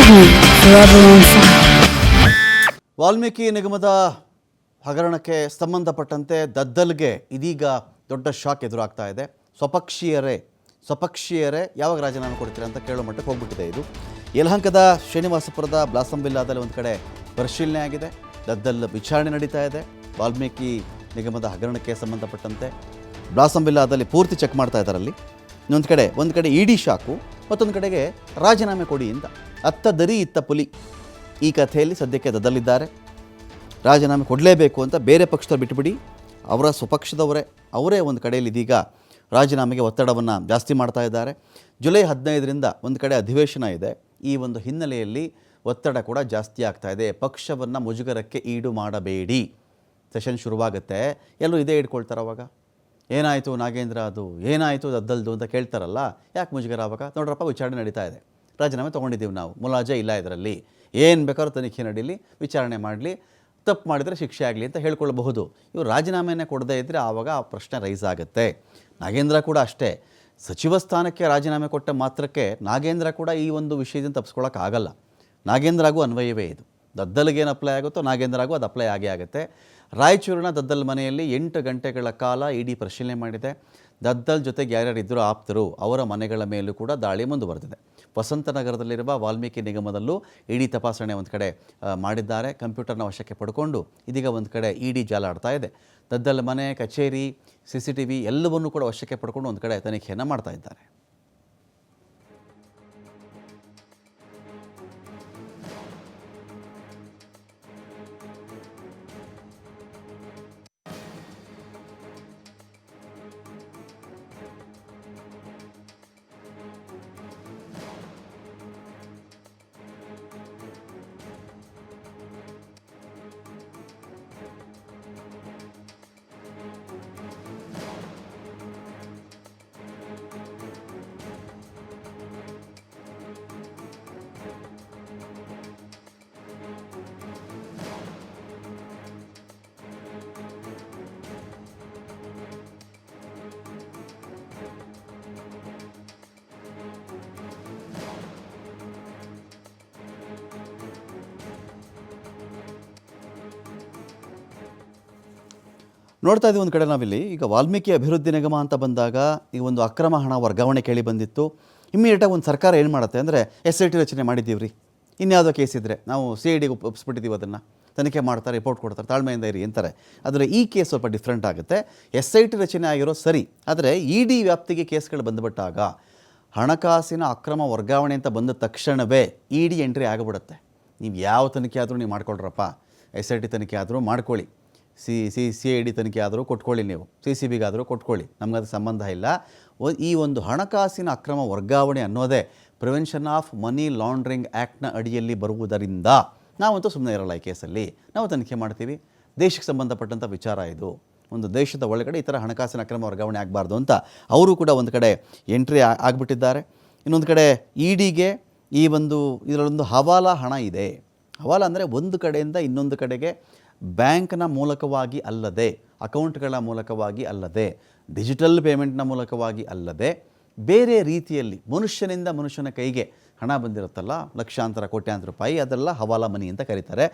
forever on fire. Valmiki ನಿಗಮದ ಹಗರಣಕ್ಕೆ ಸಂಬಂಧಪಟ್ಟಂತೆ ದದ್ದಲ್ಗೆ ಇದೀಗ ದೊಡ್ಡ ಶಾಕ್ ಎದುರಾಗ್ತಾ ಇದೆ. ಸ್ವಪಕ್ಷೀಯರೇ ಯಾವಾಗ ರಾಜೀನಾಮೆ ಕೊಡ್ತೀರಾ ಅಂತ ಕೇಳೋ ಮಟ್ಟಕ್ಕೆ ಹೋಗ್ಬಿಟ್ಟಿದೆ. ಇದು ಯಲಹಂಕದ ಶ್ರೀನಿವಾಸಪುರದ ಬ್ಲಾಸಂ ವಿಲ್ಲಾದಲ್ಲಿ ಒಂದು ಕಡೆ ಪರಿಶೀಲನೆ ಆಗಿದೆ. ದದ್ದಲ್ ವಿಚಾರಣೆ ನಡೀತಾ ಇದೆ. ವಾಲ್ಮೀಕಿ ನಿಗಮದ ಹಗರಣಕ್ಕೆ ಸಂಬಂಧಪಟ್ಟಂತೆ ಬ್ಲಾಸಂ ವಿಲ್ಲಾದಲ್ಲಿ ಪೂರ್ತಿ ಚೆಕ್ ಮಾಡ್ತಾ ಇದ್ದಾರೆ. ಅಲ್ಲಿ ಒಂದು ಕಡೆ ಇಡಿ ಶಾಕು, ಮತ್ತೊಂದು ಕಡೆಗೆ ರಾಜೀನಾಮೆ ಕೊಡಿ ಅಂತ. ಅತ್ತ ದರಿ ಇತ್ತ ಪುಲಿ ಈ ಕಥೆಯಲ್ಲಿ ಸದ್ಯಕ್ಕೆ ದದ್ದಲಿದ್ದಾರೆ. ರಾಜೀನಾಮೆ ಕೊಡಲೇಬೇಕು ಅಂತ ಬೇರೆ ಪಕ್ಷದ ಬಿಟ್ಟುಬಿಡಿ, ಅವರ ಅವರೇ ಒಂದು ಕಡೆಯಲ್ಲಿ ಇದೀಗ ರಾಜೀನಾಮೆಗೆ ಒತ್ತಡವನ್ನು ಜಾಸ್ತಿ ಮಾಡ್ತಾ ಇದ್ದಾರೆ. ಜುಲೈ 15ರಿಂದ ಒಂದು ಕಡೆ ಅಧಿವೇಶನ ಇದೆ. ಈ ಒಂದು ಹಿನ್ನೆಲೆಯಲ್ಲಿ ಒತ್ತಡ ಕೂಡ ಜಾಸ್ತಿ ಆಗ್ತಾ ಇದೆ. ಪಕ್ಷವನ್ನು ಮುಜುಗರಕ್ಕೆ ಈಡು ಮಾಡಬೇಡಿ, ಸೆಷನ್ ಶುರುವಾಗುತ್ತೆ. ಎಲ್ಲರೂ ಇದೇ ಇಟ್ಕೊಳ್ತಾರೆ. ಅವಾಗ ಏನಾಯಿತು ನಾಗೇಂದ್ರ, ಅದು ಏನಾಯಿತು ದದ್ದಲ್ದು ಅಂತ ಕೇಳ್ತಾರಲ್ಲ, ಯಾಕೆ ಮುಜುಗರ? ಆವಾಗ ನೋಡ್ರಪ್ಪ, ವಿಚಾರಣೆ ನಡೀತಾ ಇದೆ, ರಾಜೀನಾಮೆ ತೊಗೊಂಡಿದ್ದೀವಿ ನಾವು, ಮುಲಾಜೆ ಇಲ್ಲ ಇದರಲ್ಲಿ, ಏನು ಬೇಕಾದ್ರೂ ತನಿಖೆ ನಡೀಲಿ, ವಿಚಾರಣೆ ಮಾಡಲಿ, ತಪ್ಪು ಮಾಡಿದರೆ ಶಿಕ್ಷೆ ಆಗಲಿ ಅಂತ ಹೇಳ್ಕೊಳ್ಳಬಹುದು. ಇವರು ರಾಜೀನಾಮೆನೇ ಕೊಡದೇ ಇದ್ದರೆ ಆವಾಗ ಆ ಪ್ರಶ್ನೆ ರೈಸ್ ಆಗುತ್ತೆ. ನಾಗೇಂದ್ರ ಕೂಡ ಅಷ್ಟೇ, ಸಚಿವ ಸ್ಥಾನಕ್ಕೆ ರಾಜೀನಾಮೆ ಕೊಟ್ಟ ಮಾತ್ರಕ್ಕೆ ನಾಗೇಂದ್ರ ಕೂಡ ಈ ಒಂದು ವಿಷಯದಿಂದ ತಪ್ಪಿಸ್ಕೊಳ್ಳೋಕ್ಕಾಗಲ್ಲ. ನಾಗೇಂದ್ರಾಗೂ ಅನ್ವಯವೇ ಇದು. ದದ್ದಲ್ಗೇನು ಅಪ್ಲೈ ಆಗುತ್ತೋ ನಾಗೇಂದ್ರಾಗೂ ಅದು ಅಪ್ಲೈ ಆಗೇ ಆಗುತ್ತೆ. ರಾಯಚೂರಿನ ದದ್ದಲ್ ಮನೆಯಲ್ಲಿ 8 ಗಂಟೆಗಳ ಕಾಲ ಇಡಿ ಪರಿಶೀಲನೆ ಮಾಡಿದೆ. ದದ್ದಲ್ ಜೊತೆಗೆ ಯಾರ್ಯಾರಿದ್ದರೂ ಆಪ್ತರು ಅವರ ಮನೆಗಳ ಮೇಲೂ ಕೂಡ ದಾಳಿ ಮುಂದುವರೆದಿದೆ. ವಸಂತನಗರದಲ್ಲಿರುವ ವಾಲ್ಮೀಕಿ ನಿಗಮದಲ್ಲೂ ಇಡಿ ತಪಾಸಣೆ ಒಂದು ಕಡೆ ಮಾಡಿದ್ದಾರೆ. ಕಂಪ್ಯೂಟರ್ನ ವಶಕ್ಕೆ ಪಡ್ಕೊಂಡು ಇದೀಗ ಒಂದು ಕಡೆ ಇಡಿ ಜಾಲಾಡ್ತಾ ಇದೆ. ದದ್ದಲ್ ಮನೆ, ಕಚೇರಿ, CCTV ಎಲ್ಲವನ್ನೂ ಕೂಡ ವಶಕ್ಕೆ ಪಡ್ಕೊಂಡು ಒಂದು ಕಡೆ ತನಿಖೆಯನ್ನು ಮಾಡ್ತಾ ಇದ್ದಾರೆ. ನೋಡ್ತಾ ಇದ್ದೀವಿ ಒಂದು ಕಡೆ ನಾವಿಲ್ಲಿ. ಈಗ ವಾಲ್ಮೀಕಿ ಅಭಿವೃದ್ಧಿ ನಿಗಮ ಅಂತ ಬಂದಾಗ ಈ ಒಂದು ಅಕ್ರಮ ಹಣ ವರ್ಗಾವಣೆ ಕೇಳಿ ಬಂದಿತ್ತು. ಇಮ್ಮಿಡಿಯೇಟಾಗಿ ಒಂದು ಸರ್ಕಾರ ಏನು ಮಾಡುತ್ತೆ ಅಂದರೆ, SIT ರಚನೆ ಮಾಡಿದ್ದೀವಿ ರೀ, ಇನ್ಯಾವುದೋ ಕೇಸ್ ಇದ್ದರೆ ನಾವು CIDಗೆ ಒಪ್ಪಿಸ್ಬಿಟ್ಟಿದ್ದೀವಿ, ಅದನ್ನು ತನಿಖೆ ಮಾಡ್ತಾರೆ, ರಿಪೋರ್ಟ್ ಕೊಡ್ತಾರೆ, ತಾಳ್ಮೆಯಿಂದ ಇರಿ ಅಂತಾರೆ. ಆದರೆ ಈ ಕೇಸ್ ಸ್ವಲ್ಪ ಡಿಫ್ರೆಂಟ್ ಆಗುತ್ತೆ. SIT ರಚನೆ ಆಗಿರೋ ಸರಿ, ಆದರೆ ED ವ್ಯಾಪ್ತಿಗೆ ಕೇಸ್ಗಳು ಬಂದುಬಿಟ್ಟಾಗ ಹಣಕಾಸಿನ ಅಕ್ರಮ ವರ್ಗಾವಣೆ ಅಂತ ಬಂದ ತಕ್ಷಣವೇ ED ಎಂಟ್ರಿ ಆಗಿಬಿಡುತ್ತೆ. ನೀವು ಯಾವ ತನಿಖೆ ಆದರೂ ನೀವು ಮಾಡ್ಕೊಳ್ರಪ್ಪ, SIT ತನಿಖೆ ಆದರೂ ಮಾಡ್ಕೊಳ್ಳಿ, CID ತನಿಖೆ ಆದರೂ ಕೊಟ್ಕೊಳ್ಳಿ, ನೀವು CCBಗಾದರೂ ಕೊಟ್ಕೊಳ್ಳಿ, ನಮಗದು ಸಂಬಂಧ ಇಲ್ಲ. ಈ ಒಂದು ಹಣಕಾಸಿನ ಅಕ್ರಮ ವರ್ಗಾವಣೆ ಅನ್ನೋದೇ ಪ್ರಿವೆನ್ಷನ್ ಆಫ್ ಮನಿ ಲಾಂಡ್ರಿಂಗ್ ಆ್ಯಕ್ಟ್ನ ಅಡಿಯಲ್ಲಿ ಬರುವುದರಿಂದ ನಾವಂತೂ ಸುಮ್ಮನೆ ಇರಲ್ಲ. ಈ ಕೇಸಲ್ಲಿ ನಾವು ತನಿಖೆ ಮಾಡ್ತೀವಿ. ದೇಶಕ್ಕೆ ಸಂಬಂಧಪಟ್ಟಂಥ ವಿಚಾರ ಇದು. ಒಂದು ದೇಶದ ಒಳಗಡೆ ಈ ಥರ ಹಣಕಾಸಿನ ಅಕ್ರಮ ವರ್ಗಾವಣೆ ಆಗಬಾರ್ದು ಅಂತ ಅವರು ಕೂಡ ಒಂದು ಕಡೆ ಎಂಟ್ರಿ ಆಗಿಬಿಟ್ಟಿದ್ದಾರೆ. ಇನ್ನೊಂದು ಕಡೆ EDಗೆ ಈ ಒಂದು ಇದರಲ್ಲೊಂದು ಹವಾಲಾ ಹಣ ಇದೆ. ಹವಾಲಾ ಅಂದರೆ ಒಂದು ಕಡೆಯಿಂದ ಇನ್ನೊಂದು ಕಡೆಗೆ ಬ್ಯಾಂಕ್ನ ಮೂಲಕವಾಗಿ ಅಲ್ಲದೆ, ಅಕೌಂಟ್ಗಳ ಮೂಲಕವಾಗಿ ಅಲ್ಲದೆ, ಡಿಜಿಟಲ್ ಪೇಮೆಂಟ್ನ ಮೂಲಕವಾಗಿ ಅಲ್ಲದೆ, ಬೇರೆ ರೀತಿಯಲ್ಲಿ ಮನುಷ್ಯನಿಂದ ಮನುಷ್ಯನ ಕೈಗೆ ಹಣ ಬಂದಿರುತ್ತಲ್ಲ, ಲಕ್ಷಾಂತರ ಕೋಟ್ಯಾಂತರ ರೂಪಾಯಿ, ಅದೆಲ್ಲ ಹವಾಲಾ ಮನಿ ಅಂತ ಕರೀತಾರೆ.